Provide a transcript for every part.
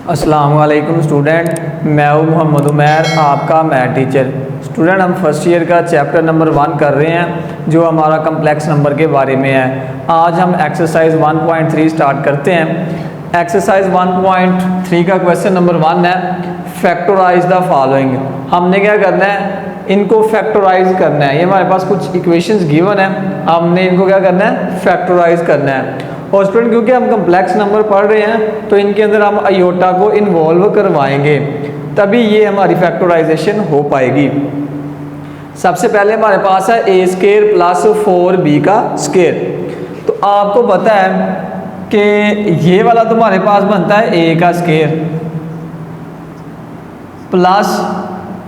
अस्सलाम वालेकुम स्टूडेंट, मैं हूँ मोहम्मद उमैर, आपका मैथ टीचर। स्टूडेंट, हम फर्स्ट ईयर का चैप्टर नंबर 1 कर रहे हैं जो हमारा कम्प्लेक्स नंबर के बारे में है। आज हम एक्सरसाइज 1.3 स्टार्ट करते हैं। एक्सरसाइज 1.3 का क्वेश्चन नंबर 1 है, फैक्टराइज द फॉलोइंग। हमने क्या करना है, इनको फैक्टराइज करना है। ये हमारे पास कुछ इक्वेशंस गिवन है, हमने इनको क्या करना है, फैक्टराइज करना है। और स्टूडेंट क्योंकि हम कम्प्लेक्स नंबर पढ़ रहे हैं तो इनके अंदर हम आयोटा को इन्वॉल्व करवाएंगे, तभी ये हमारी फैक्टराइजेशन हो पाएगी। सबसे पहले हमारे पास है ए स्केयर प्लस 4b का स्केयर। तो आपको पता है कि ये वाला तुम्हारे पास बनता है a का स्केयर प्लस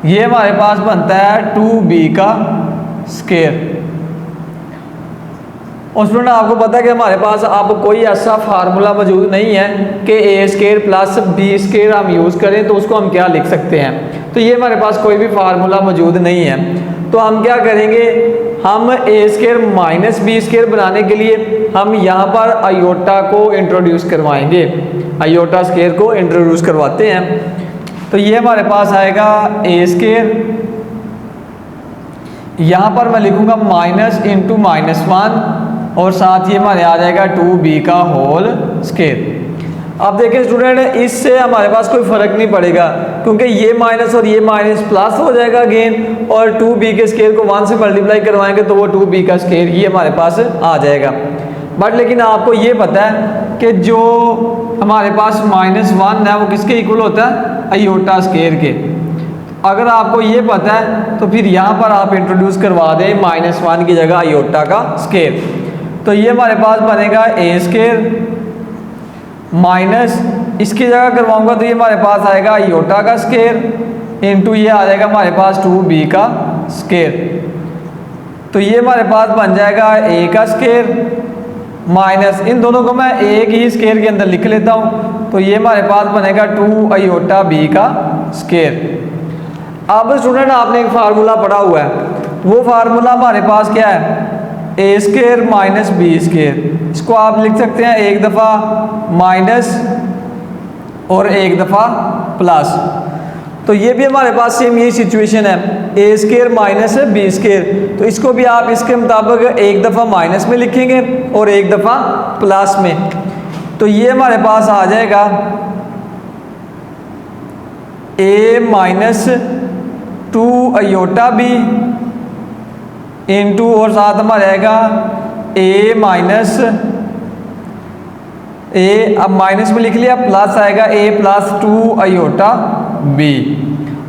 ये हमारे पास बनता है 2b का स्केयर। और स्टूडेंट आपको पता है कि हमारे पास अब कोई ऐसा फार्मूला मौजूद नहीं है कि ए स्केयर प्लस बी स्केयर हम यूज़ करें तो उसको हम क्या लिख सकते हैं। तो ये हमारे पास कोई भी फार्मूला मौजूद नहीं है। तो हम क्या करेंगे, हम ए स्केयर माइनस बी स्केयर बनाने के लिए हम यहाँ पर आयोटा को इंट्रोड्यूस करवाएंगे, आयोटा स्केयर को इंट्रोड्यूस करवाते हैं। तो ये हमारे पास आएगा ए स्केयर, यहाँ पर मैं लिखूँगा माइनस इंटू -1 और साथ ही हमारे आ जाएगा 2b का होल स्केयर। अब देखिए स्टूडेंट, इससे हमारे पास कोई फर्क नहीं पड़ेगा क्योंकि ये माइनस और ये माइनस प्लस हो जाएगा अगेन, और 2b के स्केयर को 1 से मल्टीप्लाई करवाएंगे तो वो 2b का स्केयर ही हमारे पास आ जाएगा। बट लेकिन आपको ये पता है कि जो हमारे पास -1 है वो किसके इक्वल होता है, आयोटा स्केयर के। अगर आपको ये पता है तो फिर यहाँ पर आप इंट्रोड्यूस करवा दें -1 की जगह आयोटा का स्केयर। तो ये हमारे पास बनेगा ए स्केयर माइनस, इसकी जगह करवाऊंगा तो ये हमारे पास आएगा आयोटा का स्केयर इंटू ये आ जाएगा हमारे पास 2b का स्केयर। तो ये हमारे पास बन जाएगा a का स्केयर माइनस, इन दोनों को मैं एक ही स्केयर के अंदर लिख लेता हूँ, तो ये हमारे पास बनेगा 2 आयोटा b का स्केयर। अब स्टूडेंट आपने एक फार्मूला पढ़ा हुआ है, वो फार्मूला हमारे पास क्या है, ए स्केयर माइनस बी स्केयर। इसको आप लिख सकते हैं एक दफ़ा माइनस और एक दफ़ा प्लस। तो ये भी हमारे पास सेम यही सिचुएशन है, ए स्केयर माइनस बी स्केयर। तो इसको भी आप इसके मुताबिक एक दफ़ा माइनस में लिखेंगे और एक दफ़ा प्लस में। तो ये हमारे पास आ जाएगा ए माइनस 2 आयोटा बी इंटू और साथ हमारा आएगा ए माइनस ए, अब माइनस में लिख लिया, प्लस आएगा ए प्लस 2 आयोटा बी।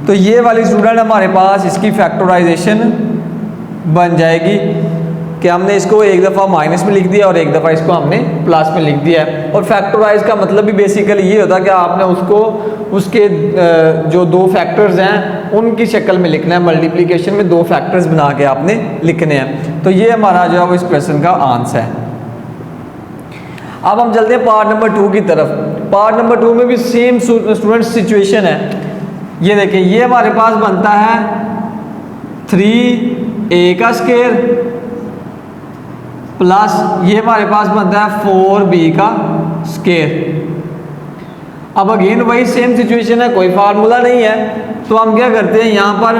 तो ये वाली स्टूडेंट हमारे पास इसकी फैक्टराइजेशन बन जाएगी कि हमने इसको एक दफ़ा माइनस में लिख दिया और एक दफ़ा इसको हमने प्लस में लिख दिया है। और फैक्टराइज का मतलब भी बेसिकली ये होता है कि आपने उसको उसके जो दो फैक्टर्स हैं उनकी शक्ल में लिखना है, मल्टीप्लिकेशन में 2 फैक्टर्स बना के आपने लिखने हैं। तो ये हमारा जो है वो इस क्वेश्चन का आंसर है। अब हम चलते हैं पार्ट नंबर 2 की तरफ। पार्ट नंबर 2 में भी सेम स्टूडेंट सिचुएशन है। ये देखिए, ये हमारे पास बनता है 3a का स्केयर प्लस ये हमारे पास बनता है 4b का स्केयर। अब अगेन वही सेम सिचुएशन है, कोई फार्मूला नहीं है, तो हम क्या करते हैं, यहाँ पर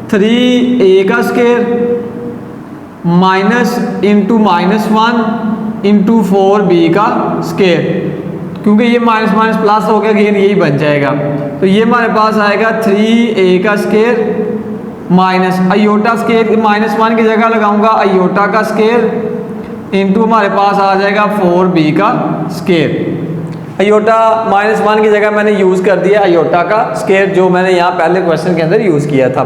3a का square minus into -1 into 4b का स्केयर, क्योंकि ये माइनस माइनस प्लस हो गया, अगेन यही बन जाएगा। तो ये हमारे पास आएगा 3a का स्केयर माइनस आयोटा स्केयर, -1 की जगह लगाऊंगा आयोटा का स्केयर इंटू हमारे पास आ जाएगा 4b का स्केयर। आयोटा -1 की जगह मैंने यूज़ कर दिया आयोटा का स्केयर, जो मैंने यहाँ पहले क्वेश्चन के अंदर यूज़ किया था।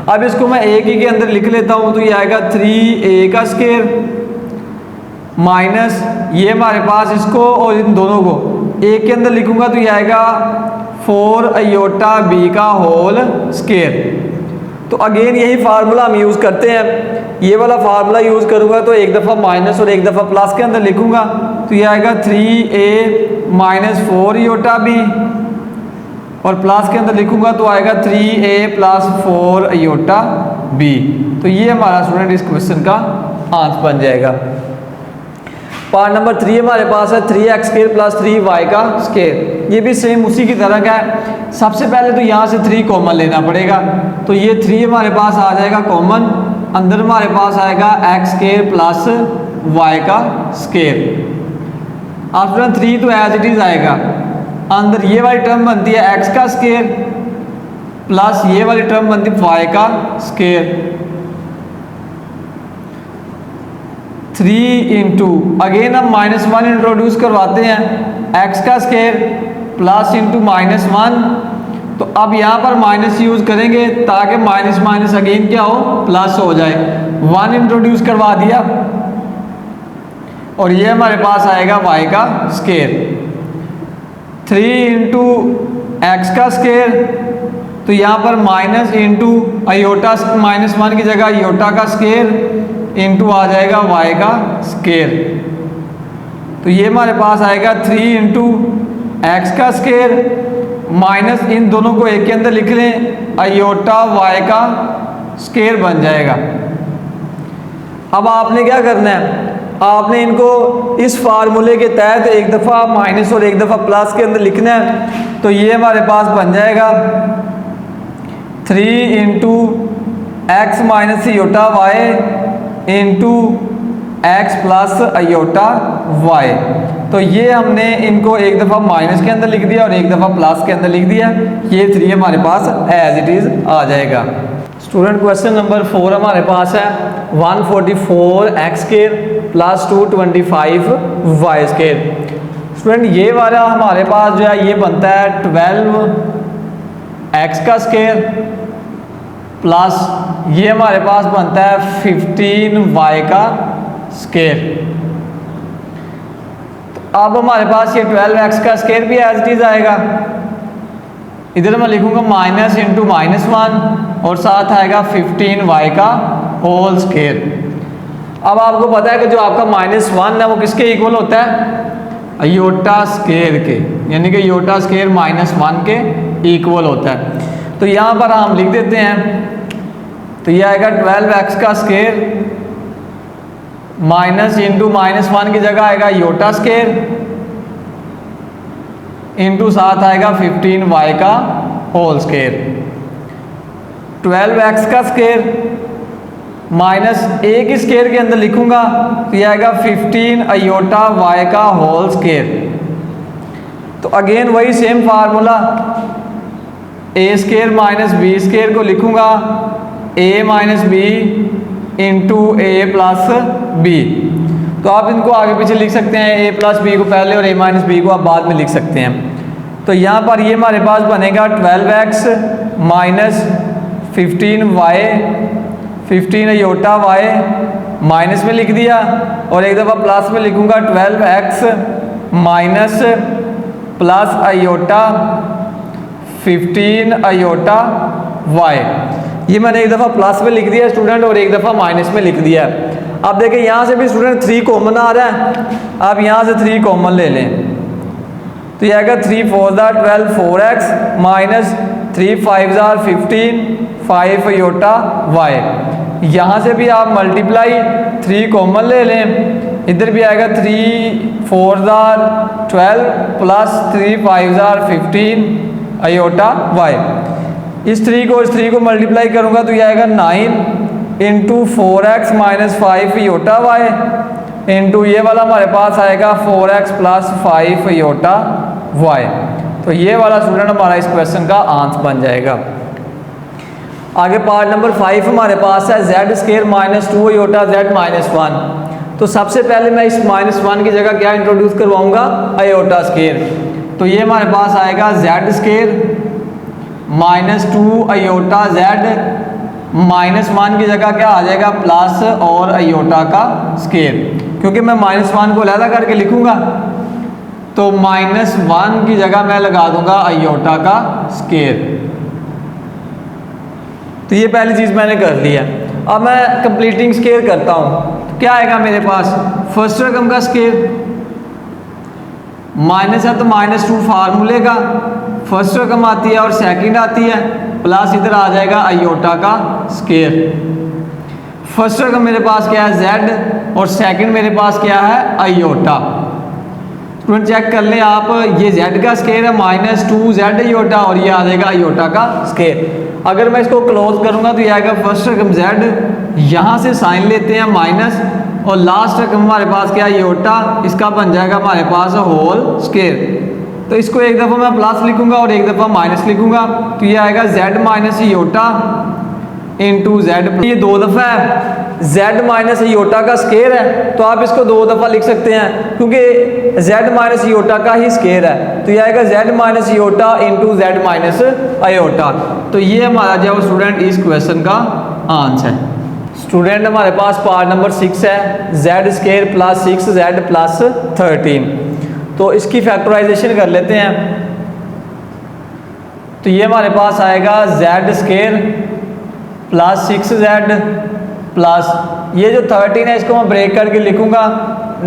अब इसको मैं एक ही के अंदर लिख लेता हूँ, तो ये आएगा 3a का स्केयर माइनस ये हमारे पास इसको और इन दोनों को एक के अंदर लिखूंगा तो ये आएगा 4 आयोटा b का होल स्केयर। तो अगेन यही फार्मूला हम यूज़ करते हैं, ये वाला फार्मूला यूज़ करूंगा तो एक दफ़ा माइनस और एक दफ़ा प्लस के अंदर लिखूंगा, तो ये आएगा 3a माइनस 4 आयोटा b और प्लस के अंदर लिखूंगा तो आएगा 3a प्लस 4 आयोटा b। तो ये हमारा स्टूडेंट इस क्वेश्चन का आंसर बन जाएगा। पार्ट नंबर 3 हमारे पास है 3x स्क्वायर प्लस 3y का स्क्वायर। ये भी सेम उसी की तरह का है। सबसे पहले तो यहाँ से 3 कॉमन लेना पड़ेगा, तो ये 3 हमारे पास आ जाएगा कॉमन, अंदर हमारे पास आएगा x स्क्वायर प्लस y का स्क्वायर। आफ्टर 3 तो एज इट इज आएगा, अंदर ये वाली टर्म बनती है x का स्क्वायर प्लस ये वाली टर्म बनती है y का स्क्वायर। 3 इंटू अगेन हम -1 इंट्रोड्यूस करवाते हैं, x का स्क्वायर प्लस इंटू -1, तो अब यहाँ पर माइनस यूज करेंगे ताकि माइनस माइनस अगेन क्या हो, प्लस हो जाए। 1 इंट्रोड्यूस करवा दिया और ये हमारे पास आएगा y का स्क्वायर। 3 इंटू एक्स का स्क्वायर, तो यहाँ पर माइनस इंटू आयोटा -1 की जगह आयोटा का स्क्वायर इंटू आ जाएगा y का स्क्वायर। तो ये हमारे पास आएगा 3 इंटू एक्स का स्क्वायर माइनस इन दोनों को एक के अंदर लिख लें, आयोटा y का स्क्वायर बन जाएगा। अब आपने क्या करना है, आपने इनको इस फार्मूले के तहत एक दफ़ा माइनस और एक दफ़ा प्लस के अंदर लिखना है। तो ये हमारे पास बन जाएगा 3 into X minus iota Y into X plus iota Y. तो ये हमने इनको एक दफ़ा माइनस के अंदर लिख दिया और एक दफ़ा प्लस के अंदर लिख दिया। ये 3 हमारे पास एज इट इज़ आ जाएगा। स्टूडेंट क्वेश्चन नंबर 4 हमारे पास है 144 X square plus 225 Y square. Student ये वाला हमारे पास जो है ये बनता है 12 एक्स का स्क्वायर प्लस ये हमारे पास बनता है 15 वाई का स्क्वायर। तो अब हमारे पास ये 12 एक्स का स्क्वायर भी एज इट इज आएगा, इधर मैं लिखूंगा माइनस इंटू -1 और साथ आएगा 15 वाई का होल स्क्वायर। अब आपको पता है कि जो आपका -1 है वो किसके इक्वल होता है, आयोटा स्क्वायर के, यानी कि आयोटा स्क्वायर -1 के इक्वल होता है। तो यहाँ पर हम लिख देते हैं, तो ये आएगा 12 एक्स का स्क्वायर माइनस इंटू -1 की जगह आएगा आयोटा स्क्वायर इंटू साथ आएगा 15 वाई का होल स्क्वायर। 12 एक्स का स्क्वायर माइनस ए की स्क्वायर के अंदर लिखूंगा तो ये आएगा 15 आयोटा वाई का होल स्क्वायर। तो अगेन वही सेम फार्मूला, ए स्क्वायर माइनस बी स्क्वायर को लिखूंगा ए माइनस बी इंटू ए प्लस बी। तो आप इनको आगे पीछे लिख सकते हैं, ए प्लस बी को पहले और ए माइनस बी को आप बाद में लिख सकते हैं। तो यहाँ पर ये हमारे पास बनेगा 12x minus 15 Y, 15 iota Y minus में लिख दिया और एक दफ़ा प्लस में लिखूंगा 12x minus plus iota 15 iota Y. ये मैंने एक दफ़ा प्लस में लिख दिया स्टूडेंट और एक दफ़ा माइनस में लिख दिया। अब देखिए यहाँ से भी स्टूडेंट 3 कॉमन आ रहा है, आप यहाँ से 3 कॉमन ले लें तो ये आएगा 3 4 12 4x माइनस 3 5 15 5 आयोटा वाई। यहाँ से भी आप मल्टीप्लाई 3 कॉमन ले लें, इधर भी आएगा 3 4 12 प्लस 3 5 15 आयोटा वाई। इस 3 को मल्टीप्लाई करूंगा तो ये आएगा 9 into 4x minus 5 iota Y into ये वाला हमारे पास आएगा 4x प्लस 5 आयोटा वाई। तो ये वाला स्टूडेंट हमारा इस क्वेश्चन का आंसर बन जाएगा। आगे पार्ट नंबर 5 हमारे पास है Z square minus 2 iota Z minus 1। तो सबसे पहले मैं इस -1 की जगह क्या इंट्रोड्यूस करवाऊंगा, आयोटा स्क्वायर। तो ये हमारे पास आएगा Z square minus 2 iota Z -1 की जगह क्या आ जाएगा, प्लस और आयोटा का स्क्वायर। क्योंकि मैं -1 को अलग करके लिखूंगा तो -1 की जगह मैं लगा दूंगा आयोटा का स्क्वायर। तो ये पहली चीज़ मैंने कर ली है। अब मैं कंप्लीटिंग स्क्वायर करता हूँ तो क्या आएगा मेरे पास, फर्स्ट रकम का स्क्वायर माइनस है तो -2 फार्मूले का फर्स्ट रकम आती है और सेकंड आती है, प्लस इधर आ जाएगा आयोटा का स्क्वायर। फर्स्ट रकम मेरे पास क्या है, जेड और सेकंड मेरे पास क्या है आयोटा। स्टूडेंट चेक कर लें आप, ये z का स्केयर है -2z आयोटा और ये आ जाएगा आयोटा का स्केयर। अगर मैं इसको क्लोज करूंगा तो ये आएगा फर्स्ट रकम z, यहाँ से साइन लेते हैं माइनस और लास्ट रकम हमारे पास क्या आयोटा, इसका बन जाएगा हमारे पास होल स्केयर। तो इसको एक दफ़ा मैं प्लस लिखूंगा और एक दफ़ा माइनस लिखूंगा तो ये आएगा z minus iota into Z. ये दो दफ़ा है, z माइनस आयोटा का स्केयर है तो आप इसको दो दफ़ा लिख सकते हैं क्योंकि z माइनस आयोटा का ही स्केयर है। तो ये आएगा z minus iota into Z minus iota. तो ये हमारा जो स्टूडेंट इस क्वेश्चन का आंसर है। स्टूडेंट हमारे पास पार्ट नंबर 6 है, z square plus 6z plus 13। तो इसकी फैक्टराइजेशन कर लेते हैं। तो ये हमारे पास आएगा z square plus 6z plus ये जो 13 है इसको मैं ब्रेक करके लिखूंगा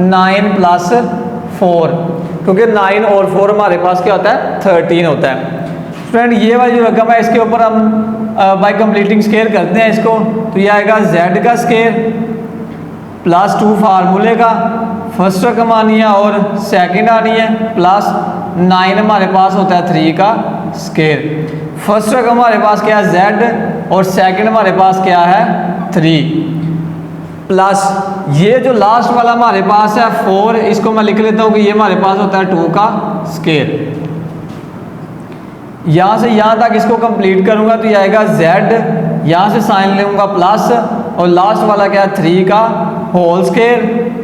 9 प्लस 4, क्योंकि 9 और 4 हमारे पास क्या होता है 13 होता है। फ्रेंड ये वाली जो रकम है इसके ऊपर हम बाय कंप्लीटिंग स्केयर करते हैं इसको। तो ये आएगा z का स्केयर प्लस 2 फार्मूले का फर्स्ट रकम आनी है और सेकंड आनी है प्लस 9 हमारे पास होता है 3 का स्केयर। फर्स्ट रकम हमारे पास क्या है z और सेकंड हमारे पास क्या है 3 प्लस ये जो लास्ट वाला हमारे पास है 4, इसको मैं लिख लेता हूँ कि ये हमारे पास होता है 2 का स्केयर। यहाँ से यहाँ तक इसको कंप्लीट करूँगा तो ये आएगा z, यहाँ से साइन लूँगा प्लस और लास्ट वाला क्या है 3 का होल स्केयर।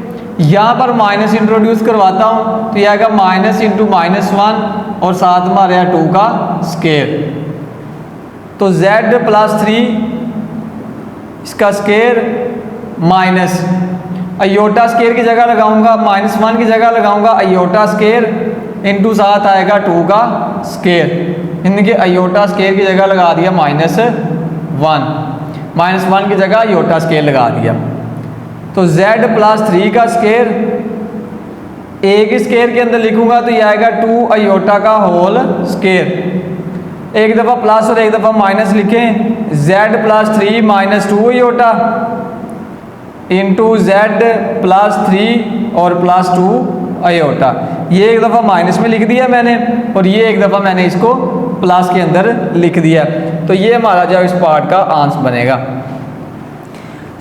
यहाँ पर माइनस इंट्रोड्यूस करवाता हूँ तो ये आएगा माइनस इंटू -1 और साथ हमारे यहाँ 2 का स्केयर। तो z प्लस 3 इसका स्केयर माइनस आयोटा स्केयर की जगह लगाऊंगा -1 की जगह लगाऊंगा आयोटा स्केयर इंटू साथ आएगा 2 का स्केयर। इनके आयोटा स्केयर की जगह लगा दिया -1 की जगह आयोटा स्केयर लगा दिया। तो z प्लस 3 का स्केयर एक स्केयर के अंदर लिखूंगा तो ये आएगा 2 आयोटा का होल स्केयर। एक दफ़ा प्लस और एक दफ़ा माइनस लिखें, z plus 3 minus 2 iota into z plus 3 और प्लस 2 आयोटा। ये एक दफ़ा माइनस में लिख दिया मैंने और ये एक दफ़ा मैंने इसको प्लस के अंदर लिख दिया। तो ये हमारा जो इस पार्ट का आंसर बनेगा।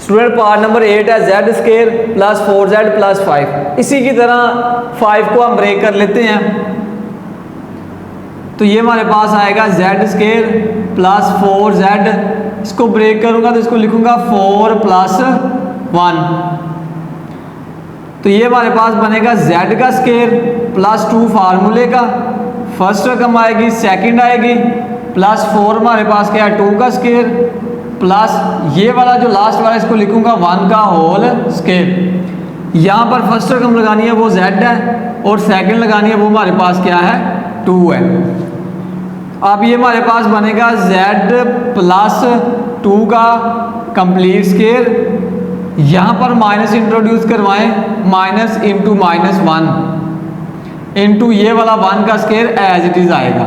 स्टूडेंट पार्ट नंबर 8 है z square plus 4z plus 5। इसी की तरह 5 को हम ब्रेक कर लेते हैं। तो ये हमारे पास आएगा z स्केयर प्लस 4z, इसको ब्रेक करूंगा तो इसको लिखूंगा 4 प्लस 1। तो ये हमारे पास बनेगा z का स्केयर प्लस 2 फार्मूले का फर्स्ट रकम आएगी सेकंड आएगी प्लस 4 हमारे पास क्या है 2 का स्केयर प्लस ये वाला जो लास्ट वाला इसको लिखूंगा 1 का होल स्केयर। यहाँ पर फर्स्ट रकम लगानी है वो z है और सेकंड लगानी है वो हमारे पास क्या है 2 है। अब ये हमारे पास बनेगा z प्लस 2 का कंप्लीट स्केयर। यहाँ पर माइनस इंट्रोड्यूस करवाएं, माइनस इंटू -1 इंटू ये वाला 1 का स्केयर एज इट इज आएगा।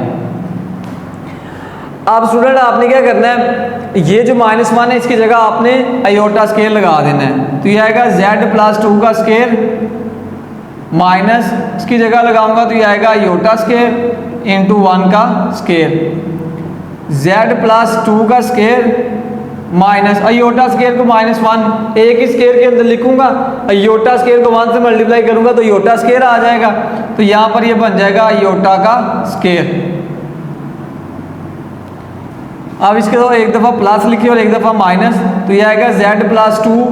अब स्टूडेंट आपने क्या करना है, ये जो -1 है इसकी जगह आपने आयोटा स्केयर लगा देना है। तो ये आएगा z प्लस 2 का स्केयर माइनस इसकी जगह लगाऊंगा तो ये आएगा आयोटा स्केयर इंटू 1 का स्केयर। z प्लस 2 का स्केयर माइनस आयोटा स्केयर को -1 एक ही स्केयर के अंदर लिखूंगा, आयोटा स्केयर को 1 से मल्टीप्लाई करूंगा तो आयोटा स्केयर आ जाएगा। तो यहाँ पर ये बन जाएगा आयोटा का स्केयर। अब इसके दो एक दफ़ा प्लस लिखिए और एक दफ़ा माइनस, तो ये आएगा z plus 2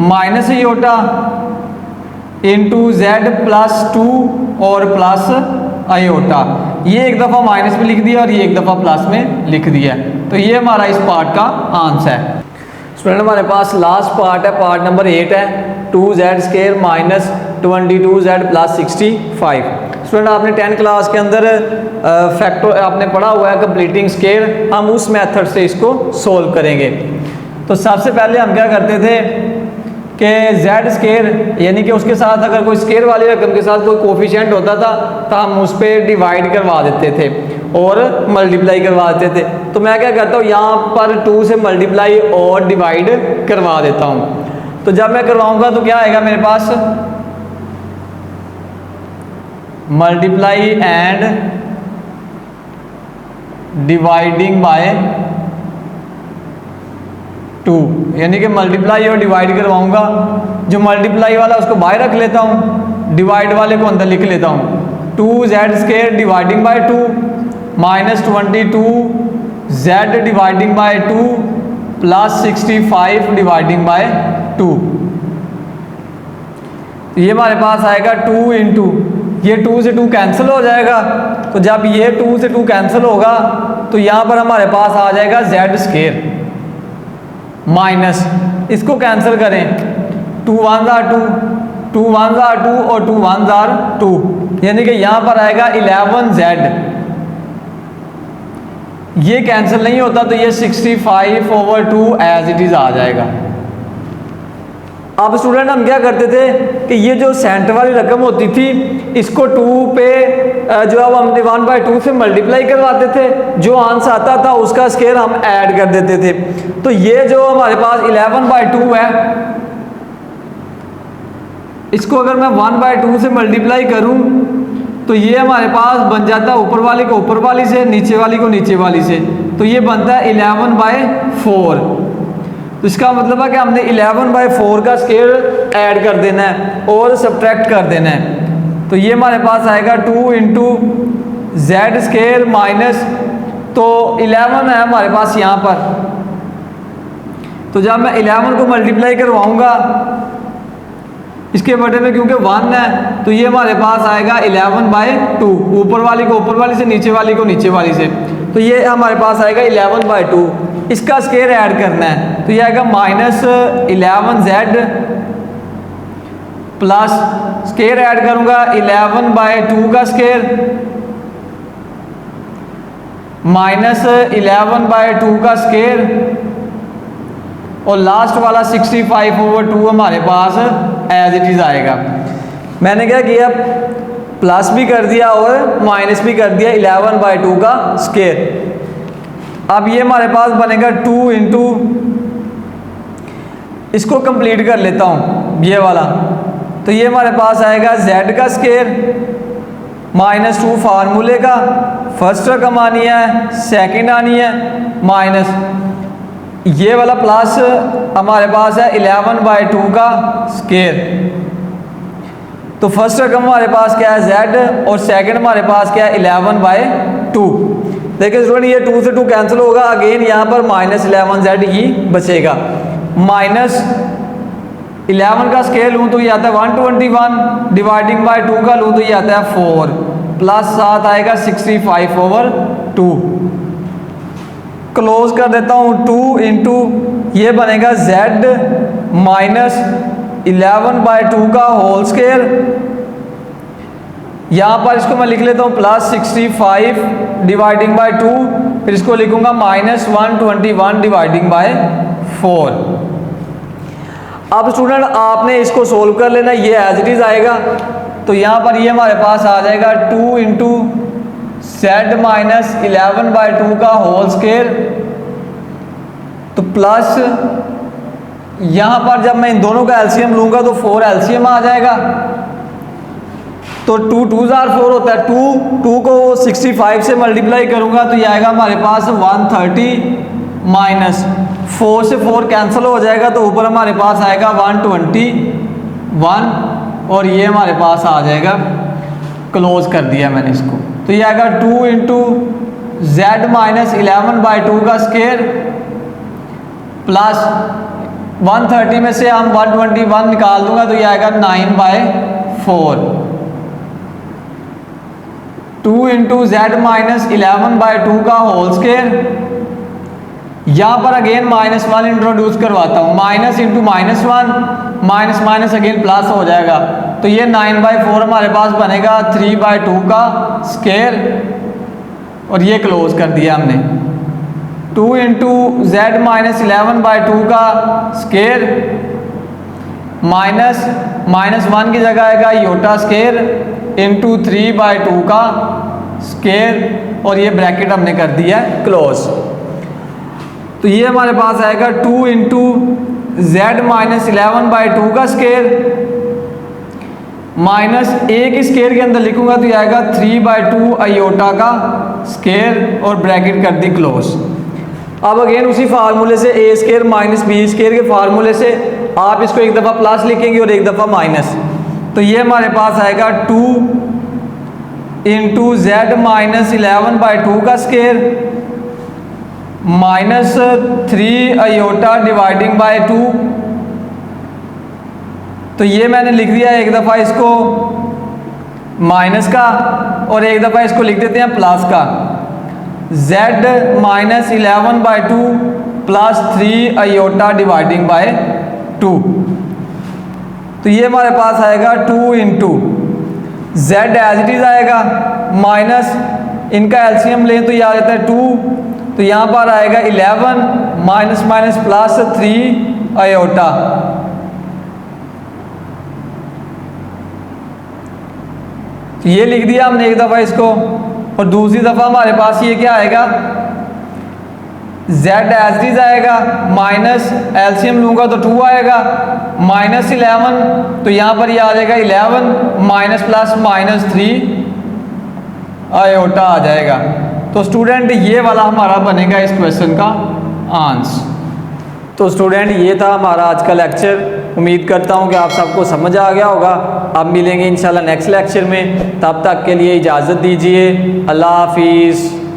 minus iota into z plus 2 और प्लस आयोटा। ये एक दफ़ा माइनस में लिख दिया और ये एक दफ़ा प्लस में लिख दिया। तो ये हमारा इस पार्ट का आंसर है। स्टूडेंट हमारे पास लास्ट पार्ट है, पार्ट नंबर 8 है 2z square minus 22z plus 65। Student आपने 10th क्लास के अंदर फैक्टर आपने पढ़ा हुआ है कंप्लीटिंग स्केयर, हम उस मेथड से इसको सोल्व करेंगे। तो सबसे पहले हम क्या करते थे कि z स्केयर यानी कि उसके साथ अगर कोई स्केयर वाली रकम के साथ कोई कोफिशिएंट होता था तो हम उस पर डिवाइड करवा देते थे और मल्टीप्लाई करवा देते थे। तो मैं क्या करता हूँ यहाँ पर 2 से मल्टीप्लाई और डिवाइड करवा देता हूँ। तो जब मैं करवाऊंगा तो क्या आएगा मेरे पास, मल्टीप्लाई एंड डिवाइडिंग बाय 2, यानी कि मल्टीप्लाई और डिवाइड करवाऊंगा। जो मल्टीप्लाई वाला उसको बाहर रख लेता हूँ, डिवाइड वाले को अंदर लिख लेता हूँ। 2z² dividing by 2 minus 22z dividing by 2 plus 65 dividing by 2। ये हमारे पास आएगा 2 इंटू, ये 2 से 2 कैंसिल हो जाएगा, तो जब ये 2 से 2 कैंसिल होगा तो यहाँ पर हमारे पास आ जाएगा z² माइनस, इसको कैंसिल करें, 2 1 are 2, 2 1 are 2 और 2 1 are 2, यानी कि यहाँ पर आएगा 11z। ये कैंसिल नहीं होता तो ये 65/2 एज इट इज आ जाएगा। अब स्टूडेंट हम क्या करते थे कि ये जो सेंटर वाली रकम होती थी इसको 2 पे जो है हम 1/2 से मल्टीप्लाई करवाते थे, जो आंसर आता था उसका स्केयर हम ऐड कर देते थे। तो ये जो हमारे पास 11/2 है, इसको अगर मैं 1/2 से मल्टीप्लाई करूं तो ये हमारे पास बन जाता है ऊपर वाली को ऊपर वाली से, नीचे वाली को नीचे वाली से, तो ये बनता है 11/4। तो इसका मतलब है कि हमने 11/4 का स्केयर ऐड कर देना है और सब्ट्रैक्ट कर देना है। तो ये हमारे पास आएगा 2 इंटू z² माइनस, तो 11 है हमारे पास यहाँ पर, तो जब मैं 11 को मल्टीप्लाई करवाऊंगा इसके बटे में, क्योंकि 1 है तो ये हमारे पास आएगा 11/2, ऊपर वाली को ऊपर वाली से, नीचे वाली को नीचे वाली से, तो ये हमारे पास आएगा 11/2। इसका स्केयर ऐड करना है तो ये आएगा minus 11z plus, square add करूंगा 11/2 का स्केयर माइनस 11/2 का स्केयर, और लास्ट वाला 65/2 हमारे पास एज इट इज आएगा। मैंने क्या किया, प्लस भी कर दिया और माइनस भी कर दिया 11/2 का स्केयर। अब ये हमारे पास बनेगा 2 इंटू, इसको कंप्लीट कर लेता हूँ ये वाला, तो ये हमारे पास आएगा z का स्केयर माइनस 2 फार्मूले का, फर्स्ट रकम आनी है, सेकंड आनी है, माइनस ये वाला प्लस हमारे पास है 11/2 का स्केयर। तो फर्स्ट रकम हमारे पास क्या है z, और सेकंड हमारे पास क्या है 11/2। देखिए स्टूडेंट ये 2 से 2 कैंसिल होगा, अगेन यहाँ पर माइनस 11z ही बचेगा। माइनस 11 का स्केयर लूँ तो ये आता है 121, डिवाइडिंग बाय 2 का लूँ तो ये आता है 4, प्लस 7 आएगा 65/2। क्लोज कर देता हूँ, 2 इंटू ये बनेगा z माइनस 11/2 का होल स्केयर, यहाँ पर इसको मैं लिख लेता हूँ प्लस 65 डिवाइडिंग बाय 2, फिर इसको लिखूंगा माइनस 121 डिवाइडिंग बाय 4। अब स्टूडेंट आपने इसको सोल्व कर लेना, ये एज इट इज आएगा, तो यहाँ पर ये हमारे पास आ जाएगा 2 इंटू z माइनस 11/2 का होल स्केयर, तो प्लस यहाँ पर जब मैं इन दोनों का एलसीएम लूंगा तो 4 एलसीएम आ जाएगा, तो 2 2 are 4 होता है, 2 को 65 से मल्टीप्लाई करूंगा तो ये आएगा हमारे पास 130 माइनस 4 से 4 कैंसिल हो जाएगा, तो ऊपर हमारे पास आएगा 121 और ये हमारे पास आ जाएगा, क्लोज कर दिया मैंने इसको, तो ये आएगा 2 इंटू z माइनस 11/2 का स्केयर प्लस 130 में से हम 121 निकाल दूंगा तो ये आएगा 9/4। 2 इंटू z माइनस 11/2 का होल स्केयर, यहाँ पर अगेन -1 इंट्रोड्यूस करवाता हूँ, minus into -1 minus minus again plus हो जाएगा, तो ये 9/4 हमारे पास बनेगा 3/2 का स्केयर, और ये क्लोज कर दिया हमने। 2 इंटू z माइनस 11/2 का स्केयर माइनस -1 की जगह आएगा योटा स्केयर इंटू 3/2 का स्केयर, और ये ब्रैकेट हमने कर दिया है क्लोज। तो ये हमारे पास आएगा 2 इंटू z माइनस 11/2 का स्केयर माइनस ए की स्केयर के अंदर लिखूंगा तो ये आएगा 3/2 आयोटा का स्केयर और ब्रैकेट कर दी क्लोज। अब अगेन उसी फार्मूले से ए स्केयर माइनस बी स्केयर के फार्मूले से आप इसको एक दफ़ा प्लस लिखेंगे और एक दफ़ा माइनस, तो ये हमारे पास आएगा 2 इंटू जेड माइनस 11/2 का square minus 3 iota dividing by 2। तो ये मैंने लिख दिया एक दफ़ा इसको माइनस का और एक दफ़ा इसको लिख देते हैं प्लस का। z minus 11/2 plus 3 iota dividing by 2, तो ये हमारे पास आएगा 2 into Z as it is आएगा माइनस इनका एलसीएम लें तो ये आ जाता है 2, तो यहाँ पर आएगा 11 माइनस माइनस प्लस 3 आयोटा। तो ये लिख दिया हमने एक दफ़ा इसको, और दूसरी दफ़ा हमारे पास ये क्या आएगा z एज इट इज आएगा माइनस एलसीएम लूँगा तो 2 आएगा माइनस 11, तो यहाँ पर ये आ जाएगा 11 माइनस प्लस माइनस 3 आयोटा आ जाएगा। तो स्टूडेंट ये वाला हमारा बनेगा इस क्वेश्चन का आंसर। तो स्टूडेंट ये था हमारा आज का लेक्चर। उम्मीद करता हूँ कि आप सबको समझ आ गया होगा। अब मिलेंगे इंशाल्लाह नेक्स्ट लेक्चर में, तब तक के लिए इजाज़त दीजिए। अल्लाह हाफिज़।